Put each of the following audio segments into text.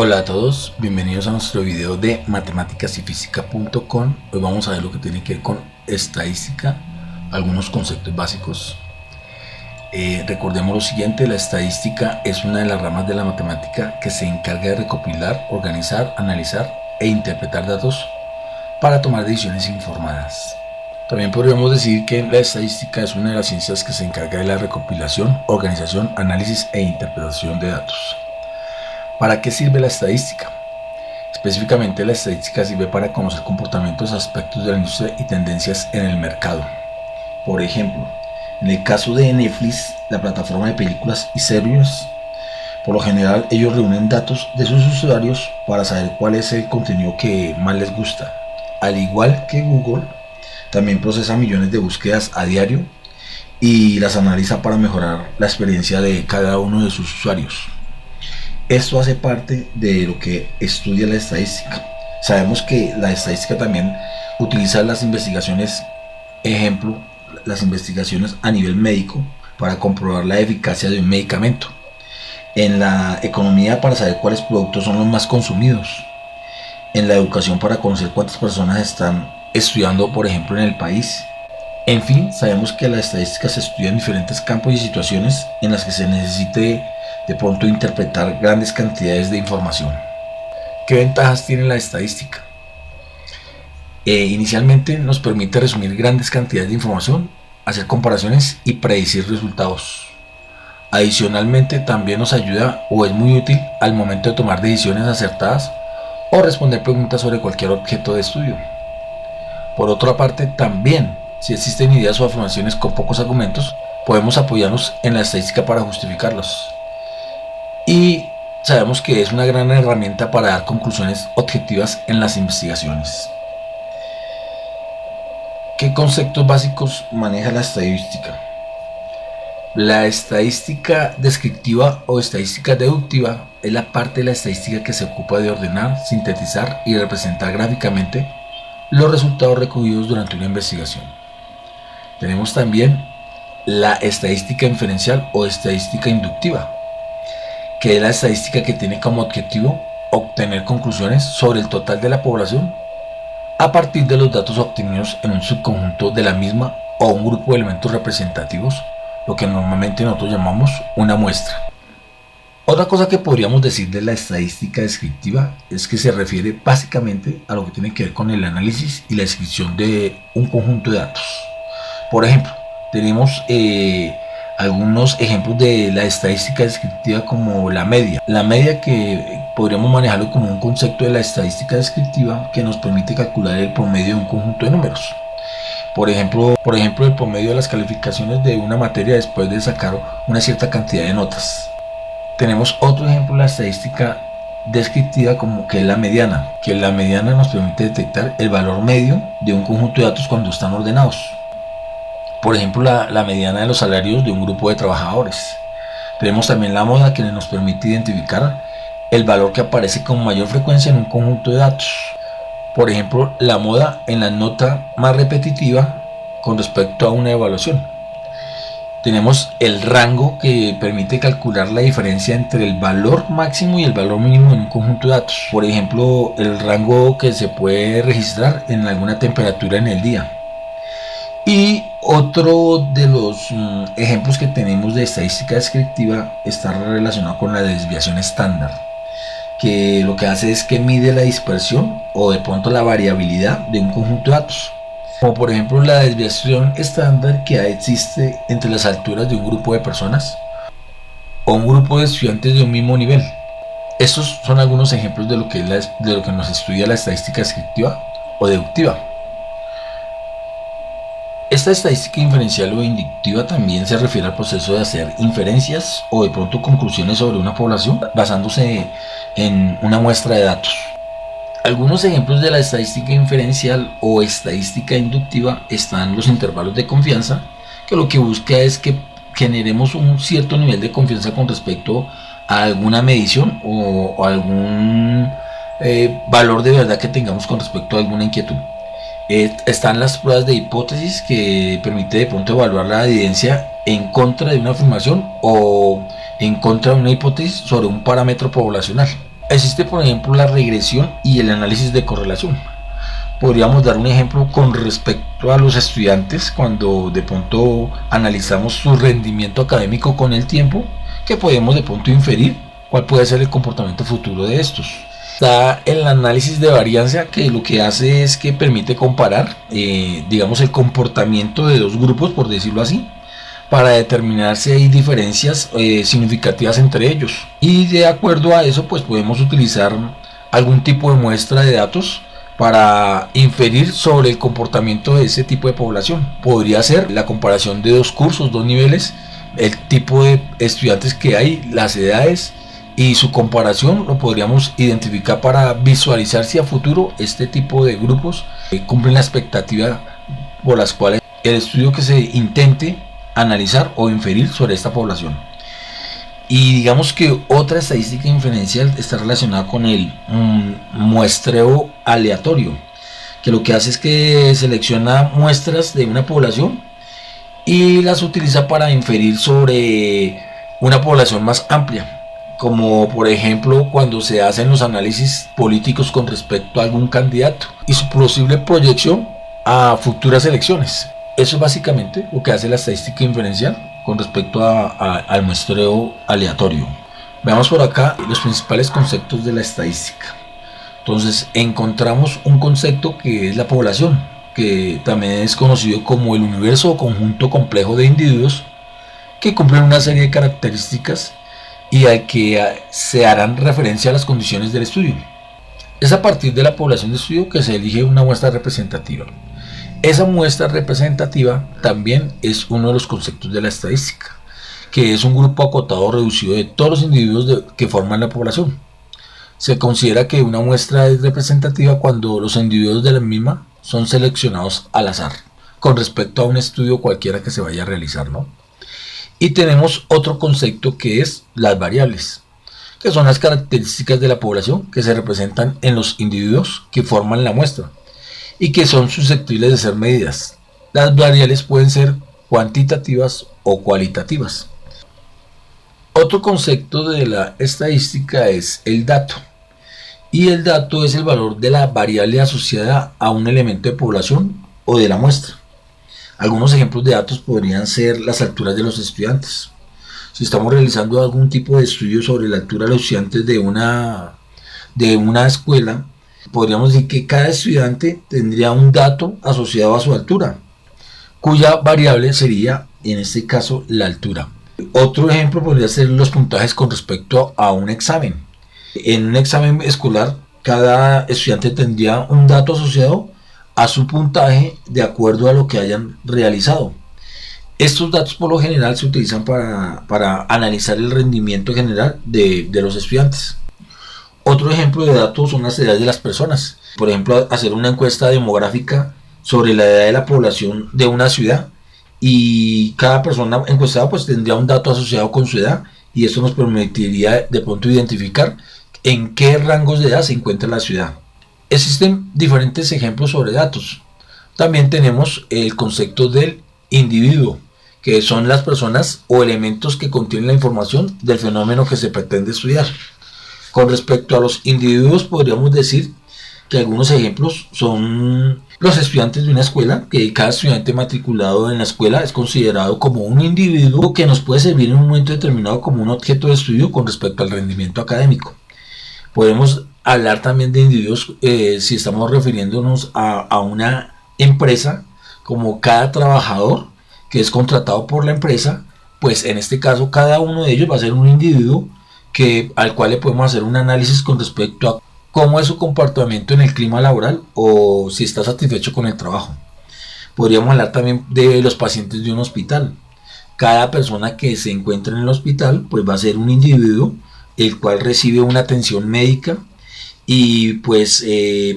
Hola a todos, bienvenidos a nuestro video de matemáticasyfísica.com. Hoy vamos a ver lo que tiene que ver con estadística, algunos conceptos básicos. Recordemos lo siguiente: la estadística es una de las ramas de la matemática que se encarga de recopilar, organizar, analizar e interpretar datos para tomar decisiones informadas. También podríamos decir que la estadística es una de las ciencias que se encarga de la recopilación, organización, análisis e interpretación de datos. ¿Para qué sirve la estadística? Específicamente, la estadística sirve para conocer comportamientos, aspectos de la industria y tendencias en el mercado. Por ejemplo, en el caso de Netflix, la plataforma de películas y series, por lo general ellos reúnen datos de sus usuarios para saber cuál es el contenido que más les gusta. Al igual que Google, también procesa millones de búsquedas a diario y las analiza para mejorar la experiencia de cada uno de sus usuarios. Esto hace parte de lo que estudia la estadística. Sabemos que la estadística también utiliza las investigaciones, ejemplo, las investigaciones a nivel médico para comprobar la eficacia de un medicamento. En la economía, para saber cuáles productos son los más consumidos. En la educación, para conocer cuántas personas están estudiando, por ejemplo, en el país. En fin, sabemos que la estadística se estudia en diferentes campos y situaciones en las que se necesite de pronto interpretar grandes cantidades de información. ¿Qué ventajas tiene la estadística? Inicialmente nos permite resumir grandes cantidades de información, hacer comparaciones y predecir resultados. Adicionalmente, también nos ayuda o es muy útil al momento de tomar decisiones acertadas o responder preguntas sobre cualquier objeto de estudio. Por otra parte, también, si existen ideas o afirmaciones con pocos argumentos, podemos apoyarnos en la estadística para justificarlos. Y sabemos que es una gran herramienta para dar conclusiones objetivas en las investigaciones. ¿Qué conceptos básicos maneja la estadística? La estadística descriptiva o estadística deductiva es la parte de la estadística que se ocupa de ordenar, sintetizar y representar gráficamente los resultados recogidos durante una investigación. Tenemos también la estadística inferencial o estadística inductiva, que es la estadística que tiene como objetivo obtener conclusiones sobre el total de la población a partir de los datos obtenidos en un subconjunto de la misma o un grupo de elementos representativos, lo que normalmente nosotros llamamos una muestra. Otra cosa que podríamos decir de la estadística descriptiva es que se refiere básicamente a lo que tiene que ver con el análisis y la descripción de un conjunto de datos. Por ejemplo, tenemos algunos ejemplos de la estadística descriptiva, como la media. La media, que podríamos manejarlo como un concepto de la estadística descriptiva que nos permite calcular el promedio de un conjunto de números. Por ejemplo, el promedio de las calificaciones de una materia después de sacar una cierta cantidad de notas. Tenemos otro ejemplo de la estadística descriptiva, como que es la mediana, que la mediana nos permite detectar el valor medio de un conjunto de datos cuando están ordenados. Por ejemplo, la mediana de los salarios de un grupo de trabajadores. Tenemos también la moda, que nos permite identificar el valor que aparece con mayor frecuencia en un conjunto de datos. Por ejemplo, la moda en la nota más repetitiva con respecto a una evaluación. Tenemos el rango, que permite calcular la diferencia entre el valor máximo y el valor mínimo en un conjunto de datos. Por ejemplo, el rango que se puede registrar en alguna temperatura en el día. Y otro de los ejemplos que tenemos de estadística descriptiva está relacionado con la desviación estándar, que lo que hace es que mide la dispersión o de pronto la variabilidad de un conjunto de datos. Como por ejemplo la desviación estándar que existe entre las alturas de un grupo de personas o un grupo de estudiantes de un mismo nivel. Estos son algunos ejemplos de lo que nos estudia la estadística descriptiva o deductiva. Esta estadística inferencial o inductiva también se refiere al proceso de hacer inferencias o de pronto conclusiones sobre una población basándose en una muestra de datos. Algunos ejemplos de la estadística inferencial o estadística inductiva están los intervalos de confianza, que lo que busca es que generemos un cierto nivel de confianza con respecto a alguna medición o algún valor de verdad que tengamos con respecto a alguna inquietud. Están las pruebas de hipótesis, que permite de pronto evaluar la evidencia en contra de una afirmación o en contra de una hipótesis sobre un parámetro poblacional. Existe, por ejemplo, la regresión y el análisis de correlación. Podríamos dar un ejemplo con respecto a los estudiantes cuando de pronto analizamos su rendimiento académico con el tiempo, que podemos de pronto inferir cuál puede ser el comportamiento futuro de estos. Está el análisis de varianza, que lo que hace es que permite comparar digamos el comportamiento de dos grupos, por decirlo así, para determinar si hay diferencias significativas entre ellos, y de acuerdo a eso pues podemos utilizar algún tipo de muestra de datos para inferir sobre el comportamiento de ese tipo de población. Podría ser la comparación de dos cursos, dos niveles, el tipo de estudiantes que hay, las edades, y su comparación lo podríamos identificar para visualizar si a futuro este tipo de grupos cumplen la expectativa por las cuales el estudio que se intente analizar o inferir sobre esta población. Y digamos que otra estadística inferencial está relacionada con el muestreo aleatorio, que lo que hace es que selecciona muestras de una población y las utiliza para inferir sobre una población más amplia, como por ejemplo cuando se hacen los análisis políticos con respecto a algún candidato y su posible proyección a futuras elecciones. Eso es básicamente lo que hace la estadística inferencial con respecto al muestreo aleatorio. Veamos por acá los principales conceptos de la estadística. Entonces encontramos un concepto que es la población, que también es conocido como el universo o conjunto complejo de individuos que cumplen una serie de características y al que se harán referencia a las condiciones del estudio. Es a partir de la población de estudio que se elige una muestra representativa. Esa muestra representativa también es uno de los conceptos de la estadística, que es un grupo acotado o reducido de todos los individuos que forman la población. Se considera que una muestra es representativa cuando los individuos de la misma son seleccionados al azar, con respecto a un estudio cualquiera que se vaya a realizar, ¿no? Y tenemos otro concepto que es las variables, que son las características de la población que se representan en los individuos que forman la muestra y que son susceptibles de ser medidas. Las variables pueden ser cuantitativas o cualitativas. Otro concepto de la estadística es el dato. Y el dato es el valor de la variable asociada a un elemento de población o de la muestra. Algunos ejemplos de datos podrían ser las alturas de los estudiantes. Si estamos realizando algún tipo de estudio sobre la altura de los estudiantes de una escuela, podríamos decir que cada estudiante tendría un dato asociado a su altura, cuya variable sería, en este caso, la altura. Otro ejemplo podría ser los puntajes con respecto a un examen. En un examen escolar, cada estudiante tendría un dato asociado a su puntaje de acuerdo a lo que hayan realizado. Estos datos por lo general se utilizan para analizar el rendimiento general de los estudiantes. Otro ejemplo de datos son las edades de las personas. Por ejemplo, hacer una encuesta demográfica sobre la edad de la población de una ciudad, y cada persona encuestada pues tendría un dato asociado con su edad, y esto nos permitiría de pronto identificar en qué rangos de edad se encuentra la ciudad. Existen diferentes ejemplos sobre datos. También tenemos el concepto del individuo, que son las personas o elementos que contienen la información del fenómeno que se pretende estudiar. Con respecto a los individuos, podríamos decir que algunos ejemplos son los estudiantes de una escuela, que cada estudiante matriculado en la escuela es considerado como un individuo que nos puede servir en un momento determinado como un objeto de estudio con respecto al rendimiento académico. Podemos hablar también de individuos si estamos refiriéndonos a una empresa, como cada trabajador que es contratado por la empresa, pues en este caso cada uno de ellos va a ser un individuo al cual le podemos hacer un análisis con respecto a cómo es su comportamiento en el clima laboral o si está satisfecho con el trabajo. Podríamos hablar también de los pacientes de un hospital. Cada persona que se encuentra en el hospital pues va a ser un individuo el cual recibe una atención médica, y pues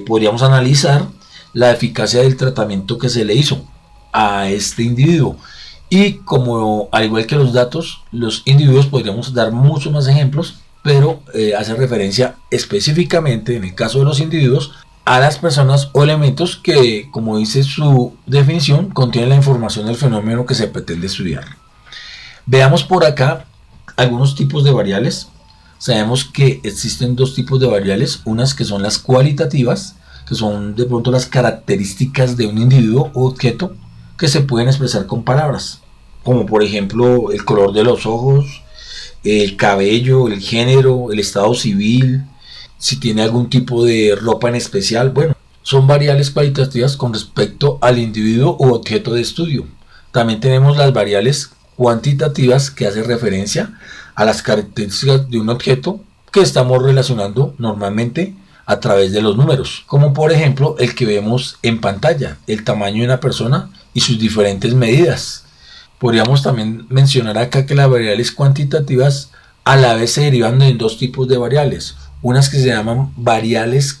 podríamos analizar la eficacia del tratamiento que se le hizo a este individuo. Y como al igual que los datos, los individuos podríamos dar muchos más ejemplos, pero hace referencia específicamente en el caso de los individuos a las personas o elementos que, como dice su definición, contienen la información del fenómeno que se pretende estudiar. Veamos por acá algunos tipos de variables. sabemos que existen dos tipos de variables, unas que son las cualitativas, que son de pronto las características de un individuo o objeto que se pueden expresar con palabras, como por ejemplo el color de los ojos, el cabello, el género, el estado civil, si tiene algún tipo de ropa en especial. Bueno, son variables cualitativas con respecto al individuo u objeto de estudio. También tenemos las variables cuantitativas que hacen referencia a las características de un objeto que estamos relacionando normalmente a través de los números, como por ejemplo el que vemos en pantalla, el tamaño de una persona y sus diferentes medidas. Podríamos también mencionar acá que las variables cuantitativas a la vez se derivan de dos tipos de variables, unas que se llaman variables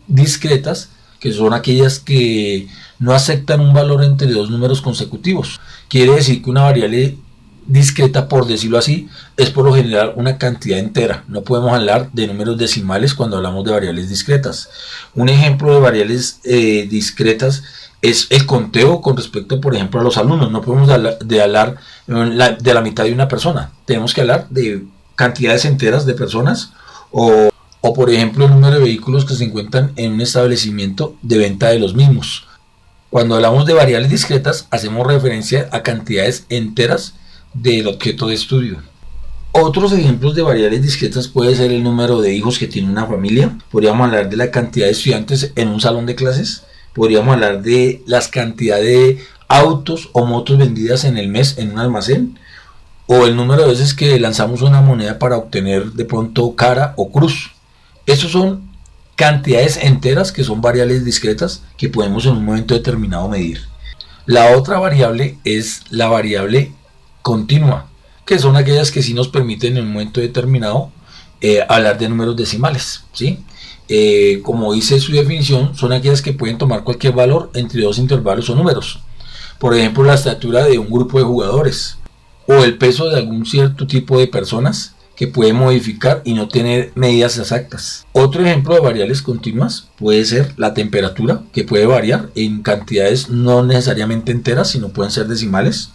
discretas, que son aquellas que no aceptan un valor entre dos números consecutivos. Quiere decir que una variable discreta, por decirlo así, es por lo general una cantidad entera. No podemos hablar de números decimales cuando hablamos de variables discretas. Un ejemplo de variables discretas es el conteo con respecto, por ejemplo, a los alumnos. No podemos hablar de la mitad de una persona. Tenemos que hablar de cantidades enteras de personas o por ejemplo el número de vehículos que se encuentran en un establecimiento de venta de los mismos. Cuando hablamos de variables discretas hacemos referencia a cantidades enteras del objeto de estudio. Otros ejemplos de variables discretas puede ser el número de hijos que tiene una familia. Podríamos hablar de la cantidad de estudiantes en un salón de clases. Podríamos hablar de las cantidades de autos o motos vendidas en el mes en un almacén. O el número de veces que lanzamos una moneda para obtener de pronto cara o cruz. Estos son cantidades enteras que son variables discretas que podemos en un momento determinado medir. La otra variable es la variable continua, que son aquellas que sí nos permiten en un momento determinado hablar de números decimales, ¿sí? Como dice su definición, son aquellas que pueden tomar cualquier valor entre dos intervalos o números. Por ejemplo, la estatura de un grupo de jugadores o el peso de algún cierto tipo de personas que puede modificar y no tener medidas exactas. Otro ejemplo de variables continuas puede ser la temperatura, que puede variar en cantidades no necesariamente enteras, sino pueden ser decimales.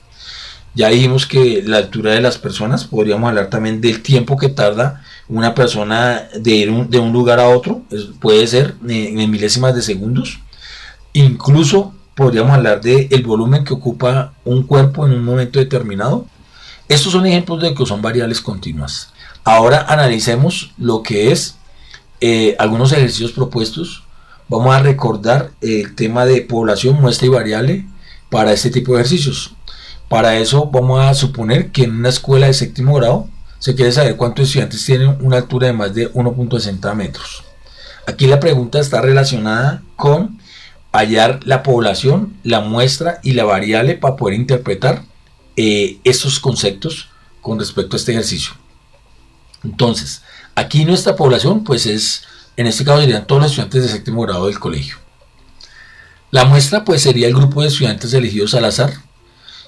Ya dijimos que la altura de las personas, podríamos hablar también del tiempo que tarda una persona de ir de un lugar a otro, puede ser en milésimas de segundos. Incluso podríamos hablar del volumen que ocupa un cuerpo en un momento determinado. Estos son ejemplos de que son variables continuas. Ahora analicemos lo que es algunos ejercicios propuestos. Vamos a recordar el tema de población, muestra y variable para este tipo de ejercicios. Para eso vamos a suponer que en una escuela de séptimo grado se quiere saber cuántos estudiantes tienen una altura de más de 1.60 metros. Aquí la pregunta está relacionada con hallar la población, la muestra y la variable para poder interpretar estos conceptos con respecto a este ejercicio. Entonces, aquí nuestra población, pues en este caso serían todos los estudiantes de séptimo grado del colegio. La muestra, pues sería el grupo de estudiantes elegidos al azar,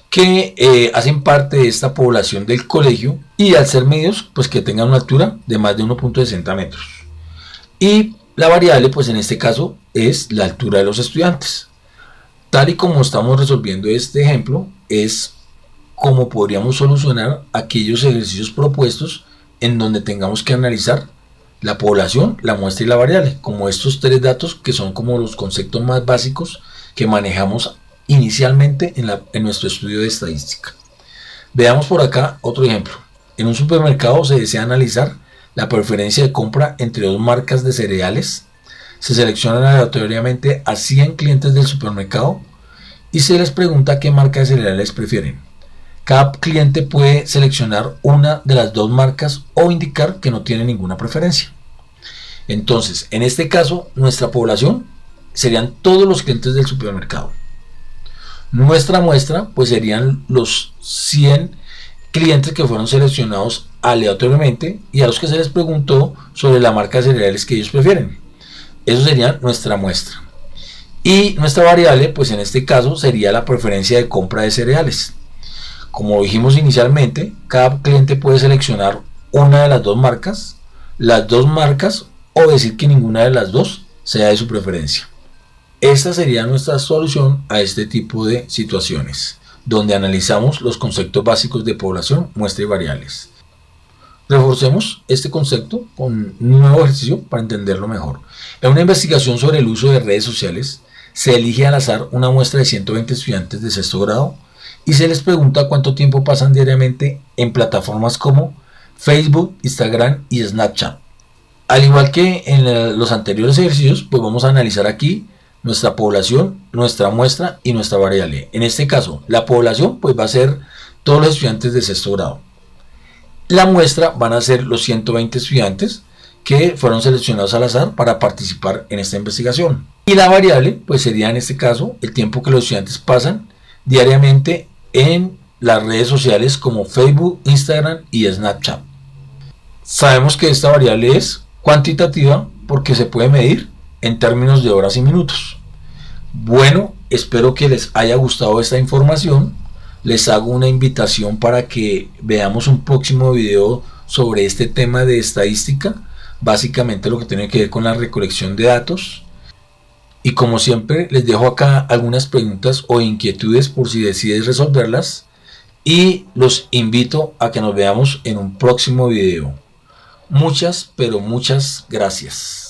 que hacen parte de esta población del colegio y al ser medios, pues que tengan una altura de más de 1.60 metros. Y la variable, pues en este caso, es la altura de los estudiantes. Tal y como estamos resolviendo este ejemplo, es como podríamos solucionar aquellos ejercicios propuestos en donde tengamos que analizar la población, la muestra y la variable, como estos tres datos que son como los conceptos más básicos que manejamos inicialmente en nuestro estudio de estadística. Veamos por acá otro ejemplo. En un supermercado se desea analizar la preferencia de compra entre dos marcas de cereales. Se seleccionan aleatoriamente a 100 clientes del supermercado y se les pregunta qué marca de cereales prefieren. Cada cliente puede seleccionar una de las dos marcas o indicar que no tiene ninguna preferencia. Entonces, en este caso, nuestra población serían todos los clientes del supermercado. Nuestra muestra, pues serían los 100 clientes que fueron seleccionados aleatoriamente y a los que se les preguntó sobre la marca de cereales que ellos prefieren. Eso sería nuestra muestra. Y nuestra variable, pues en este caso, sería la preferencia de compra de cereales. Como dijimos inicialmente, cada cliente puede seleccionar una de las dos marcas o decir que ninguna de las dos sea de su preferencia. Esta sería nuestra solución a este tipo de situaciones, donde analizamos los conceptos básicos de población, muestra y variables. Reforcemos este concepto con un nuevo ejercicio para entenderlo mejor. En una investigación sobre el uso de redes sociales, se elige al azar una muestra de 120 estudiantes de sexto grado y se les pregunta cuánto tiempo pasan diariamente en plataformas como Facebook, Instagram y Snapchat. Al igual que en los anteriores ejercicios, pues vamos a analizar aquí nuestra población, nuestra muestra y nuestra variable. En este caso, la población pues va a ser todos los estudiantes de sexto grado. La muestra van a ser los 120 estudiantes que fueron seleccionados al azar para participar en esta investigación. Y la variable pues sería en este caso el tiempo que los estudiantes pasan diariamente en las redes sociales como Facebook, Instagram y Snapchat. Sabemos que esta variable es cuantitativa porque se puede medir en términos de horas y minutos. Bueno, espero que les haya gustado esta información. Les hago una invitación para que veamos un próximo video sobre este tema de estadística, básicamente lo que tiene que ver con la recolección de datos. Y como siempre, les dejo acá algunas preguntas o inquietudes por si decides resolverlas. Y los invito a que nos veamos en un próximo video. Muchas, pero muchas gracias.